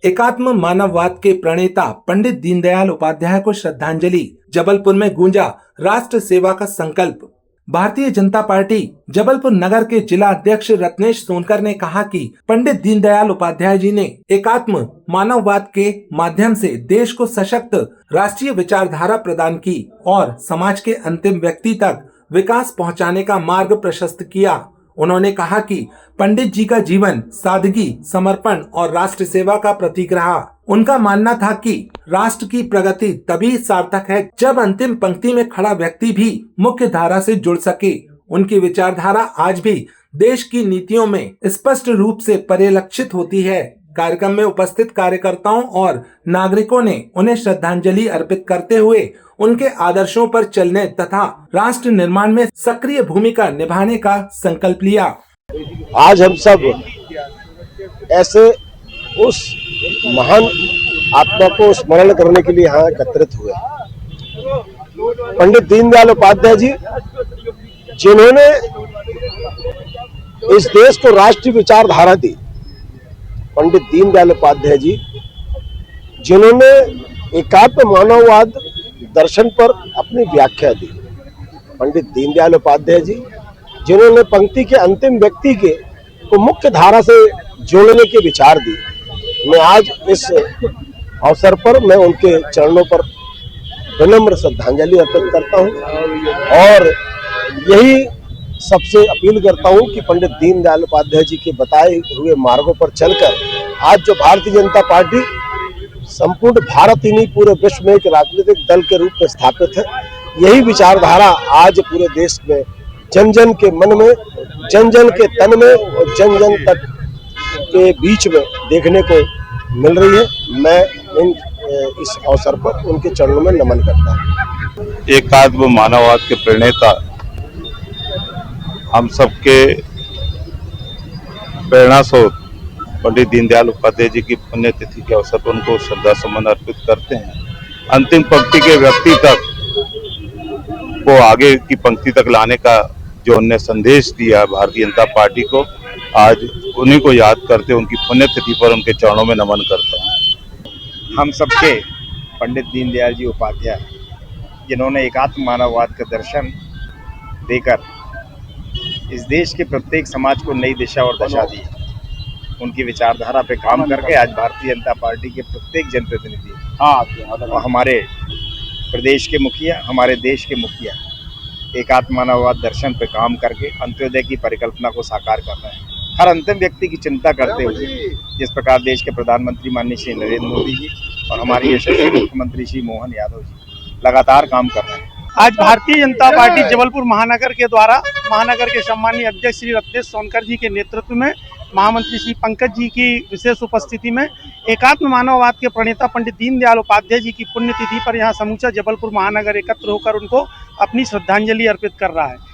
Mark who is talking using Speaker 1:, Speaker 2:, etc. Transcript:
Speaker 1: एकात्म मानववाद के प्रणेता पंडित दीनदयाल उपाध्याय को श्रद्धांजलि। जबलपुर में गूंजा राष्ट्र सेवा का संकल्प। भारतीय जनता पार्टी जबलपुर नगर के जिला अध्यक्ष रत्नेश सोनकर ने कहा कि पंडित दीनदयाल उपाध्याय जी ने एकात्म मानववाद के माध्यम से देश को सशक्त राष्ट्रीय विचारधारा प्रदान की और समाज के अंतिम व्यक्ति तक विकास पहुंचाने का मार्ग प्रशस्त किया। उन्होंने कहा कि पंडित जी का जीवन सादगी, समर्पण और राष्ट्र सेवा का प्रतीक रहा। उनका मानना था कि राष्ट्र की प्रगति तभी सार्थक है जब अंतिम पंक्ति में खड़ा व्यक्ति भी मुख्य धारा से जुड़ सके। उनकी विचारधारा आज भी देश की नीतियों में स्पष्ट रूप से परिलक्षित होती है। कार्यक्रम में उपस्थित कार्यकर्ताओं और नागरिकों ने उन्हें श्रद्धांजलि अर्पित करते हुए उनके आदर्शों पर चलने तथा राष्ट्र निर्माण में सक्रिय भूमिका निभाने का संकल्प लिया।
Speaker 2: आज हम सब ऐसे उस महान आत्मा को स्मरण करने के लिए यहाँ एकत्रित हुए। पंडित दीनदयाल उपाध्याय जी, जिन्होंने इस देश को राष्ट्रीय विचारधारा दी। पंडित दीनदयाल उपाध्याय जी, जिन्होंने एकात्म मानववाद दर्शन पर अपनी व्याख्या दी। पंडित दीनदयाल उपाध्याय जी, जिन्होंने पंक्ति के अंतिम व्यक्ति के को मुख्य धारा से जोड़ने के विचार दिए। मैं आज इस अवसर पर मैं उनके चरणों पर विनम्र श्रद्धांजलि अर्पित करता हूं और यही सबसे अपील करता हूं कि पंडित दीनदयाल उपाध्याय जी के बताए हुए मार्गों पर चलकर आज जो भारतीय जनता पार्टी संपूर्ण भारत ही नहीं पूरे विश्व में एक राजनीतिक दल के रूप में स्थापित है, यही विचारधारा आज पूरे देश में जन जन के मन में, जन जन के तन में और जन जन तक के बीच में देखने को मिल रही है। मैं इस अवसर पर उनके चरणों में नमन करता हूँ।
Speaker 3: एकात्म मानववाद के प्रणेता, हम सबके प्रेरणा स्रोत पंडित दीनदयाल उपाध्याय जी की पुण्यतिथि के अवसर पर उनको श्रद्धा सुमन अर्पित करते हैं। अंतिम पंक्ति के व्यक्ति तक को आगे की पंक्ति तक लाने का जो उन्हें संदेश दिया भारतीय जनता पार्टी को, आज उन्हीं को याद करते उनकी पुण्यतिथि पर उनके चरणों में नमन करता हूँ।
Speaker 4: हम सबके पंडित दीनदयाल जी उपाध्याय, जिन्होंने एकात्म मानववाद का दर्शन देकर इस देश के प्रत्येक समाज को नई दिशा और दशा दी। उनकी विचारधारा पे काम करके आज भारतीय जनता पार्टी के प्रत्येक जनप्रतिनिधि और हमारे प्रदेश के मुखिया, हमारे देश के मुखिया एकात्म मानववाद दर्शन पे काम करके अंत्योदय की परिकल्पना को साकार कर रहे हैं। हर अंतिम व्यक्ति की चिंता करते हुए जिस प्रकार देश के प्रधानमंत्री माननीय श्री नरेंद्र मोदी जी और हमारे यशस्वी मुख्यमंत्री श्री मोहन यादव जी लगातार काम कर रहे हैं।
Speaker 5: आज भारतीय जनता पार्टी जबलपुर महानगर के द्वारा महानगर के सम्मानीय अध्यक्ष श्री रत्नेश सोनकर जी के नेतृत्व में महामंत्री श्री पंकज जी की विशेष उपस्थिति में एकात्म मानववाद के प्रणेता पंडित दीनदयाल उपाध्याय जी की पुण्यतिथि पर यहाँ समूचा जबलपुर महानगर एकत्र होकर उनको अपनी श्रद्धांजलि अर्पित कर रहा है।